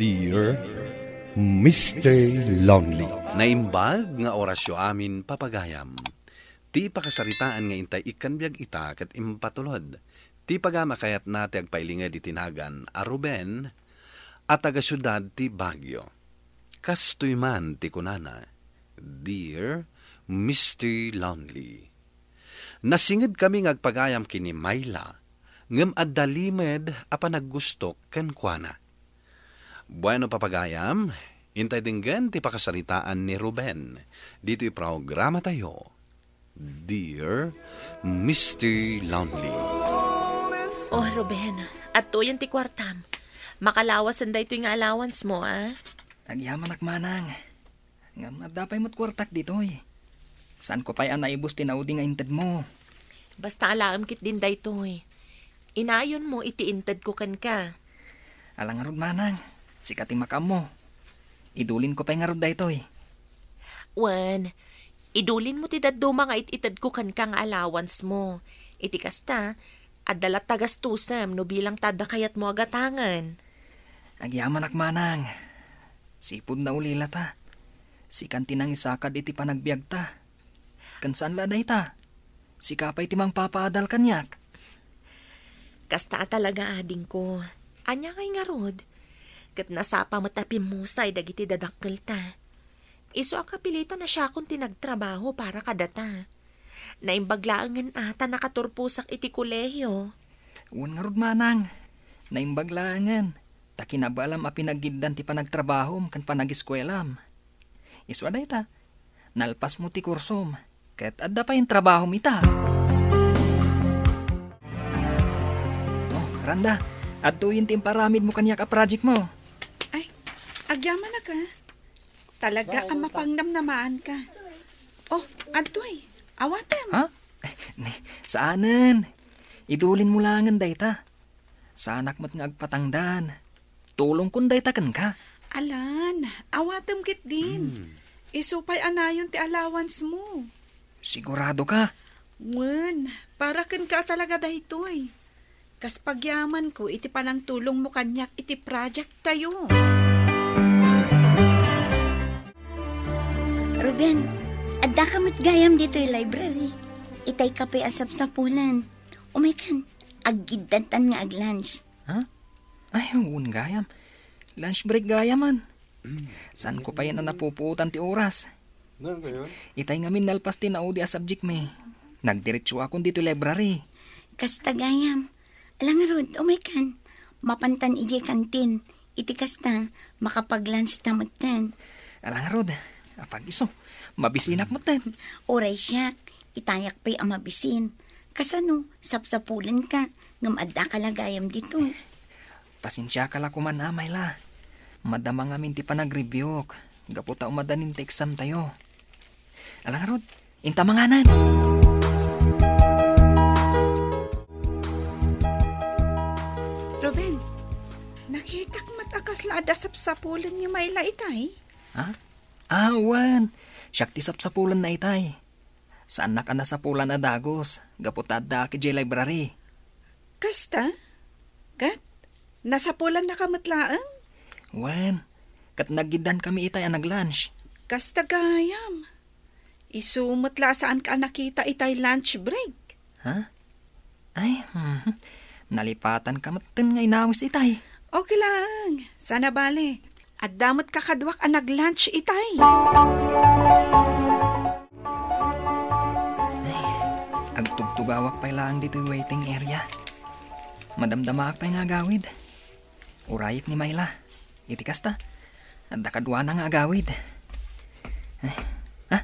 Dear Mr. Lonely. Naimbag nga orasyo amin papagayam. Ti pakasaritaan nga intay ikanbiag ita kat impatulod. Ti pagama kayat nati agpailingad itinagan a Ruben at taga-syudad ti Baguio. Kastoy man ti kunana. Dear Mr. Lonely. Nasingid kami ngagpagayam kini Mayla, ngem addalimed a panaggustok ken kuana. Bueno papagayam, intay dinggan ti pakasaritaan ni Ruben. Dito programa tayo. Dear Mr. Lonely. Oh, Ruben, at to yan ti kwartam. Makalawasan da ito yung allowance mo, ah? Nagyaman manang. Nga madapay mo't kwartak dito eh. Saan ko pa'y naibus tinaudi nga inted mo? Basta alam kit din da ito eh. Inayon mo iti inted ko kan ka. Alang nga manang, sikating makam mo. Idulin ko pa'y nga da ito eh. Wan, idulin mo ti daddo mga ititad ko kan kang allowance mo. Iti kasta, adalat tagastusam no bilang tada kayat mo agatangan. Agyaman manang. Sipod na ulila ta. Sikan tinang isakad iti panagbiag ta. Kansan la day ta. Sikapay timang papaadal kanyak. Kasta talaga ading ko. Anya kay nga rod. Kat nasapa matapim musay dagiti dadakkel ta. Iso akapilitan na siya kung tinagtrabaho para kadata. Naimbaglaangan ata nakaturpusak iti kolehyo. Uwan nga rod manang. Naimbaglaangan. Takinabalam a pinagiddan ti panagtrabaho kan panagiskwelaam. Iso aday ta. Nalpas mo ti kursom. Ket adda pa yung trabaho mita. Oh, Randa. Adto yung timparamid mo kanyak a project mo. Ay, agyaman na ka. Talaga ang mapangnamnamaan ka. Oh, adtoy. Awatem. Ha? Saanan? Idulin mo langan dayta. Sanak mo't nga agpatangdan. Tulong kun dayta kan ka. Alan, awatem kit din. Isupay anayon ti allowance mo. Sigurado ka? Wen, para kan ka talaga daytoy. Kas pagyaman ko, iti panang tulong mo kanyak iti project tayo. Ruben, adda ka mo't gayam dito yung library. Itay kape asap sa pulan. Umaykan, aggidantan nga ag-lunch. Ha? Ay, un gayam. Lunch break gayaman. Saan ko pa yan na napupuutan ti oras? Itay ngamin nalpas ti naudi a subject me. Nagdiretso akong dito library. Kasta gayam. Alang rod, umaykan. Mapantan iji kantin. Iti kasta, makapag-lunch tamutan. Alang rod, apag iso. Mabisinak mo ten. Oray siyak, itayak pa'y ang mabisin. Kasano, sapsapulan ka. Ngam adda ka lagayam dito. Pasensya ka la kuman amay la. Madama nga minti pa nag-reviewok. Gaputa umadanin ti exam tayo. Alang rod, inta manganan. Ruben, nakita ko matakas la ada sapsapulan ni Mayla itay. Ha? Awan. Siyak ti sapsapulan na itay. Saan na ka na sapulan na dagos? Gaputa da ki J Library. Kasta? Kat? Nasapulan na kamatlaang? Wan. Kat nagidan kami itay ang nag-lunch. Kasta gayam. Isumutla saan ka nakita itay lunch break. Ha? Ay, nalipatan ka matin nga inawis itay. Okay lang. Sana bale. At damot kakadwak ang nag-lunch itay. Ay, agtugtugawak pa'y lang dito yung waiting area. Madamdamak pa'y nga agawid. Urayik ni Mayla. Iti kasta. At dakadwa na nga agawid. Ay, ha?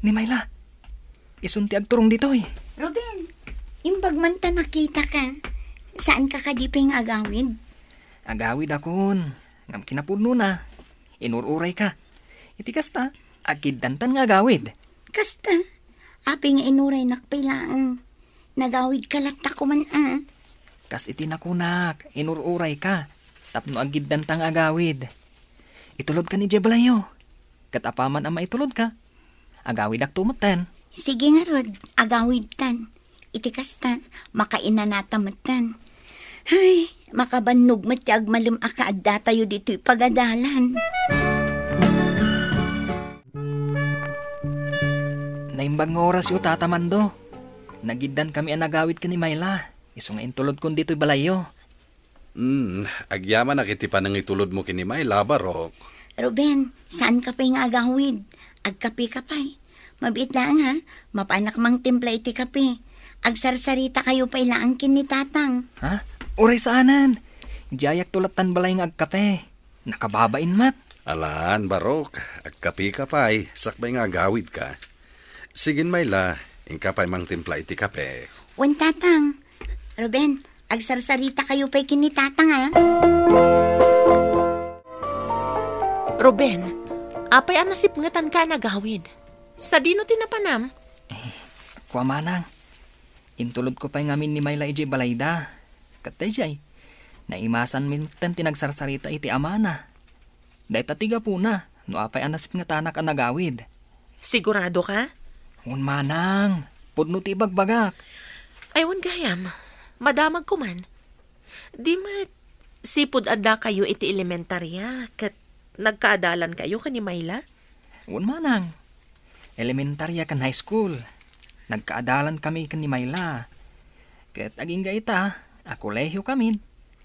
Ni Mayla. Isunti agturong dito eh. Ruben, imbag man ta nakita ka. Saan ka kadiping agawid? Agawid akon. Ngam kinapudno na. Inururay ka. Iti kasta. Agkidantan nga agawid. Kasta, aping inuray nakpilaang. Nagawid ka latta ko man ah. Kas iti nakunak. Inururay ka. Tapno agidantang agawid. Itulod ka ni Jebalayo. Katapaman ang maitulod ka. Agawid ak tumutan. Sige nga rod, agawid tan. Iti kasta, makainanatamutan. Ay, makabannog matiag malum akaadda tayo dito'y pagadalan. Naimbag nga oras yu tatamando. Nagiddan kami ang nagawid ka ni Mayla. Iso nga intulod kon dito'y balayo. Agyaman nakitipan ng itulod mo kini Mayla, Barok. Ruben, saan ka pa'y nga agawid? Agkapi ka pa'y. Mabit lang ha, mapanak mang timpla iti kapi. Agsarsarita kayo pa'y laangkin ni tatang. Ha? Uray saanan. Diayak tulatan balay nga agkape. Nakababain mat. Alaan, Barok. Agkapi ka pa'y. Sakbay nga agawid ka. Sigin Mayla, ingka pa'y mang timpla iti kape. Wan tatang. Ruben, agsarsarita kayo pa'y kinitatang ha. Ruben, apay ang nasipngatan ka nagawid. Sa dino tinapanam? Kwa manang. Intulod ko pa'y ngamin ni Mayla iji balayda. Katay jay. Naimasan mintan tinagsarsarita iti amana. Dahil tatiga po na. No apay ang nasipngatanak ang nagawid. Sigurado ka? Un manang. Pudno ti bagbagak. Aywan gayam. Madamag ko man. Di mat sipud adda kayo iti elementarya kat nagkaadalan kayo ka ni Mayla? Un manang. Elementarya kan high school. Nagkaadalan kami kan ni Mayla. Ket aging gaita, ako lehiyo kami.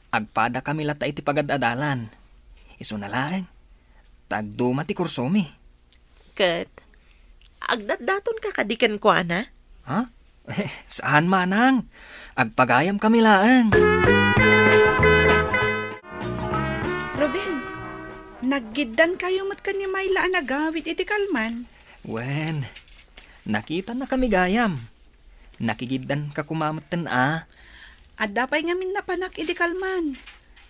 Agpada kami lata iti pagadalan. Iso na lang. Tagduma ti kursomi. Kat, agdatdaton ka kadikan ko, ana? Ha? Saan manang? Agpagayam kami laang. Ruben, naggiddan kayo mat ka ni Mayla ang nagawid iti kalman. Wen, nakita na kami gayam. Nakigiddan ka kumamatan At dapay ngamin napanak iti kalman.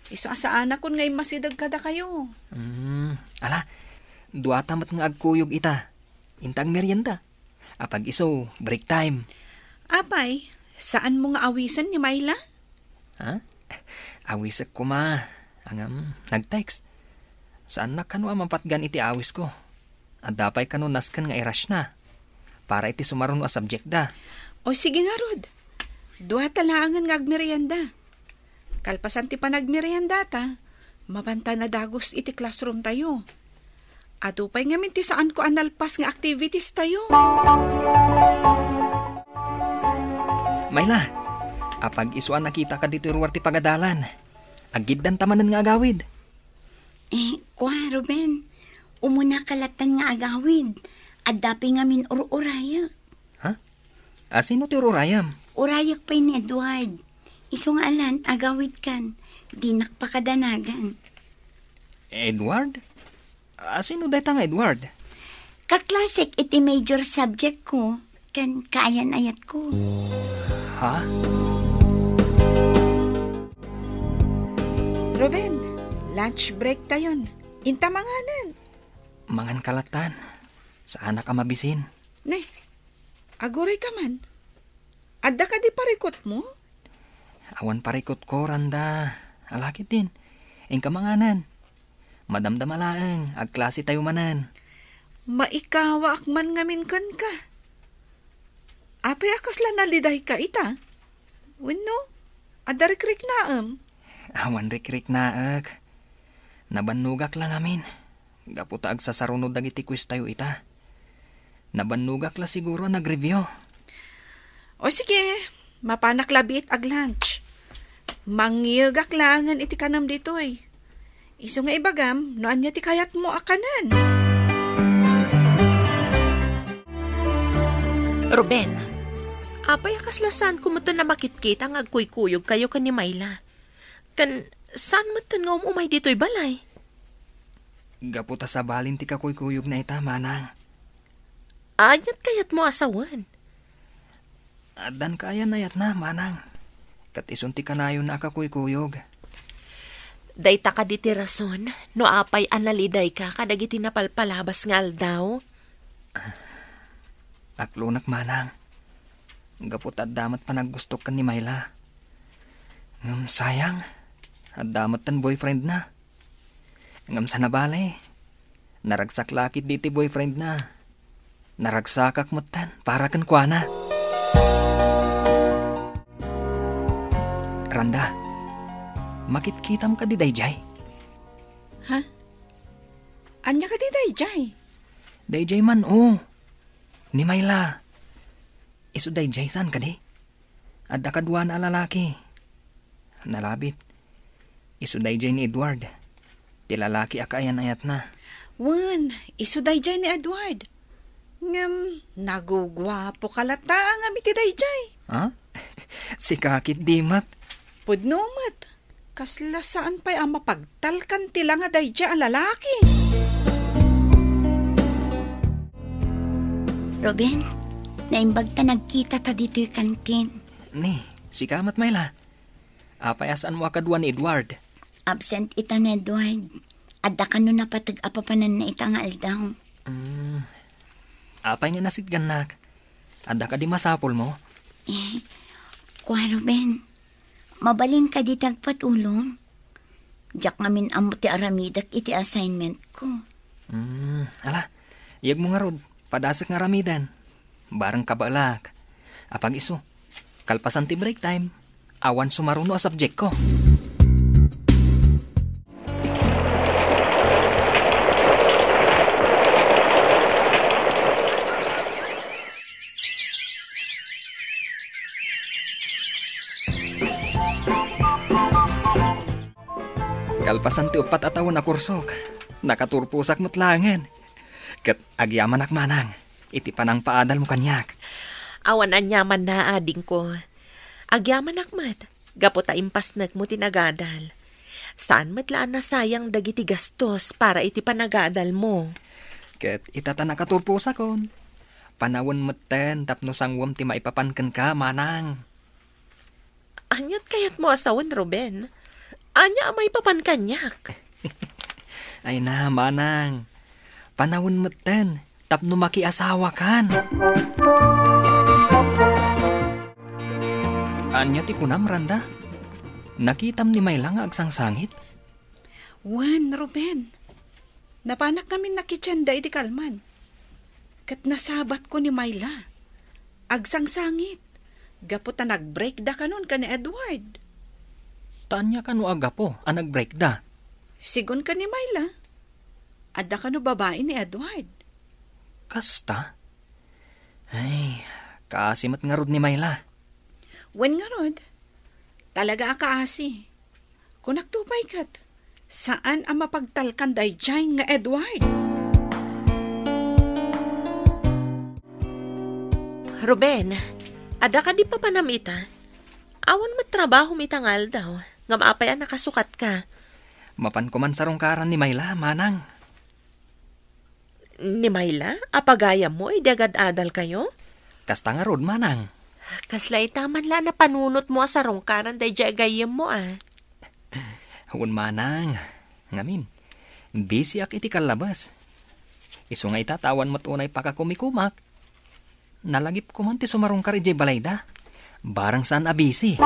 Iso asa anak kun ngay masidag kada kayo. Ala, duata mat nga agkuyog ita. Intang merienda. Apag iso, break time. Apay, saan mo nga awisan ni Mayla? Ha? Awisak ko ma. Angam, nag-text. Saan na kanwa mapatgan iti awis ko? At dapay kanunas kan nga irash na. Para iti sumaron a subject da. O sige nga Rod. Dua talangan nga agmerienda. Kalpasan ti panagmerienda ta, mabanta na dagos iti classroom tayo. Adupay nga minti saan ko analpas nga activities tayo. Mayla, apag isuan nakita ka dito ruwar ti pagadalan. Agiddan tamanan nga agawid. Kwa, Ruben. Umuna kalatan nga agawid. At dapi nga min urayak. Ha? Sino ti urayam? Urayak pa'y ni Edward. Isong alan, agawid kan. Di nakpakadanagan. Edward? Sino dayta nga Edward? Kaklasik iti major subject ko. Kan kaayan ayat ko. Ha? Ruben, lunch break tayon. Inta manganan. Mangan kalatan. Saan ka mabisin? Ne, aguray ka man. Adda ka di parikot mo? Awan parikot ko, Randa. Alakit din. Ing kamanganan. Madamdamalaang, agklase tayo manan. Maikawa akman ngamin kan ka. Apay akas la naliday ka ita. Wino, adda rikrik naam. Awan rikrik naak. Nabanugak lang amin. Gaputa ag sasarunod dagiti quiz tayo ita. Nabanugak la siguro nag-review. O sige, mapanak labit ag lunch. Mangyagak langan iti kanam dito eh. Iso nga ibagam, noan niya ti kayat mo akanan. Ruben, apay akaslasan kumuto na makitkita ang agkuykuyog kayo ka ni Mayla. Kan, saan mo nga umay dito'y balay? Gaputa sa balin ti kakuykuyog na ita, manang. Anyat kayat mo asawan. Adan kaya na yat na, manang. Kat isunti ka na yun na kakuykuyog. Dayta ka diti rason, no apay analiday ka kadagiti napalpalabas nga aldaw. Aklunak, manang. Gaput at damat pa naggustok ka ni Mayla. Sayang. At damat tan boyfriend na. Ngam sa nabale. Naragsak lakit diti boyfriend na. Naragsakak mo tan para kan kwa na. Randa, Makitkitam ka di dayjay. Ha? Anya ka di dayjay? Dayjay man Ni Mayla. Isu dayjay saan ka di? Adda kadwa na lalaki. Nalabit. Isu dayjay ni Edward. Ti lalaki akayan ayat na. Wan, isu dayjay ni Edward. Ngam, nagugwapo kalata ang amiti dayjay. Ha? Si kakit dimat. Pudnumat, kasla saan pa'y ang mapagtalkan tila nga dayjay ang lalaki. Ruben, naimbag ta nagkita ta dito'y kantin. Ni, si kamat Mayla. Apayasaan mo akadwa ni Edward. Absent ita ni Edward. Adda ka nun napatag-apapanan na ita nga aldaw. Apay nga nasidgan nak. Adda ka di masapol mo. Kuha Ruben, mabalin ka di tagpatulong. Diyak ngamin amo ti aramidak iti assignment ko. Ala, iyag mo nga rod. Padasak nga ramidan. Barang kabalak. Apag iso, kalpasan ti break time, awan sumaruno a subject ko. Kalpasan ti upat atawan na kursok. Nakaturpusak mo't langan. Kat agyaman manang, iti panang paadal mo kanyak. Awan anyaman na ading ko. Agyaman akmat, gaputa impasnag mo tinagadal. Saan matlaan na sayang dagiti gastos para iti panagadal mo? Kat itata nakaturpusakon. Panawon maten tapno sangwam ti maipapankan ka, manang. Anyat kayat mo asawan, Ruben? Anya may papankanyak. Ay na, manang. Panawon maten, tapno makiasawa kan. Anya ti kunam, Randa? Nakitam ni Mayla nga agsangsangit? Wan, Ruben. Napanak namin nakitsanda iti kalman. Kat nasabat ko ni Mayla. Agsangsangit. Gaputa nag-break da kanon ka ni Edward. Tanya ka no agapo, ang nag-break da. Sigun ka ni Mayla. Adda ka no babae ni Edward. Kasta? Ay, kaasimat nga rod ni Mayla. Wen nga rod, talaga akaasi. Kung nagtupay kat, saan ang mapagtalkan dayjay nga Edward? Ruben, ada ka di pa panamita? Awan matrabaho mitangal daw. Nga maapayan nakasukat ka. Mapan ko man sarungkaran ni Mayla, manang. Ni Mayla? Apagayam mo, idagad-adal kayo? Kasta nga rod, manang. Kaslay taman la na panunot mo sa rungkaran day gayam mo Hun manang. Ngamin, busy ak iti kalabas. Isu nga itatawan mo't unay pakakumikumak. Nalagip ko man ti sumarungkar ijay balayda. Barang saan abisi.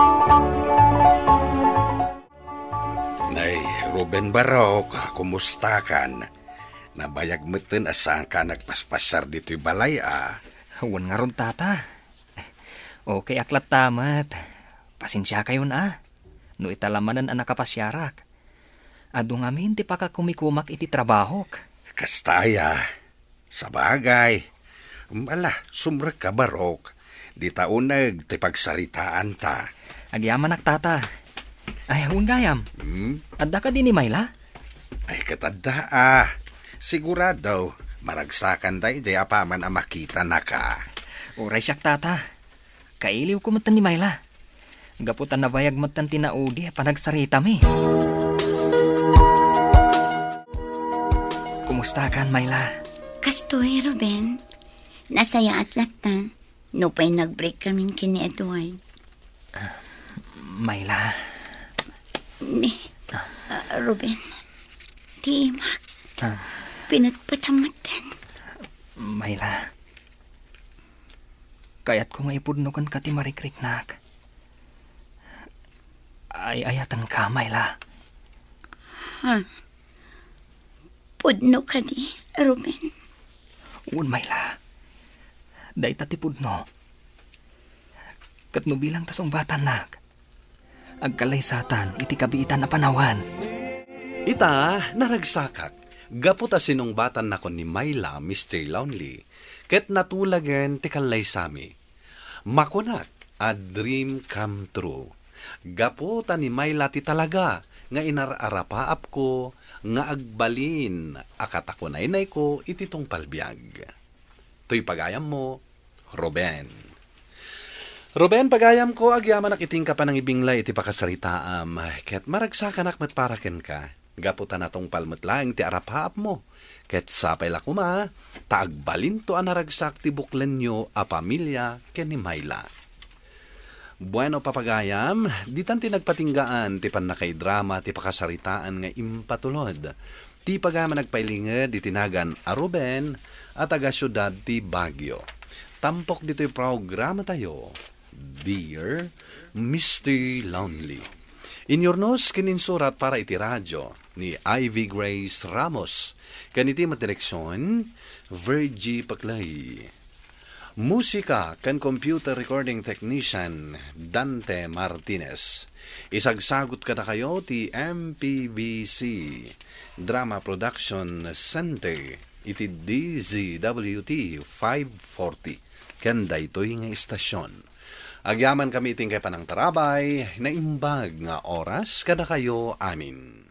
Nay, Ruben Barok, kumusta kan? Nabayag meten asang ka nagpaspasar dito'y balay Huwan nga ron, tata. Okay, aklat tamat. Pasensya kayo na. No italamanan ang nakapasyarak. Adu ngamin ti pakakumikumak iti trabahok. Kastaya, sa bagay. Sumrek ka Barok. Di taunag ti pagsaritaan ta. Agyaman ak, tata. Ay, huwag gayam. Adda ka din ni Mayla? Ay, katadda Sigurado, maragsakan day jay apaman ang makita na ka. Uray siyak, tata. Kailiw ko matan ni Mayla. Gaputan na bayag matan tinaudi panagsarita mi. Kumusta kan, Mayla? Kastoy, Ruben. Nasaya at lata. No pa'y nag-break kami kini Edward. Mayla. Ruben. Timak. Pinatpatamatan. Mayla. Kaya't kung ipudnukan ka ti marikriknak. Ay ayatan ka, Mayla. Pudno ka di, Ruben. Un, Mayla. Day tati pudno. Kat no bilang tasong bata nak. agkalaysatan iti kabiitan na panawan. Ita, naragsakak. Gaputa sinungbatan na ko ni Myla, Mr. Lonely. Ket natulagan ti kalaysami. Makunak, a dream come true. Gaputa ni Myla ti talaga, nga inararapaap ko, nga agbalin, akatako na inay ko, ititong palbiag. To'y pagayam mo, Ruben. Ruben, pagayam ko, agyaman iting ka pa ng ibinglay iti pakasaritaam. Ket maragsakan akmat paraken ka. Gaputan natong palmetlaeng ti arapaap mo. Ket sapay lakuma, taagbalin to anaragsak ti buklen nyo a pamilya ken ni Myla. Bueno papagayam, ditan ti nagpatinggaan ti panakay drama ti pakasaritaan nga impatulod. Ti pagama nagpailinged di tinagan a Ruben at taga syudad ti Baguio. Tampok dito'y programa tayo, Dear Mr. Lonely. Inyornos kininsurat para iti radyo ni Ivy Grace Ramos. Kaniti madireksyon, Virgie Paclay. Musika kan computer recording technician, Dante Martinez. Isagsagot ka na kayo ti MPBC Drama Production Center iti DZWT 540. Kanda ito'y nga istasyon. Agyaman kami iting kay panang tarabay na imbag nga oras kada kayo amin.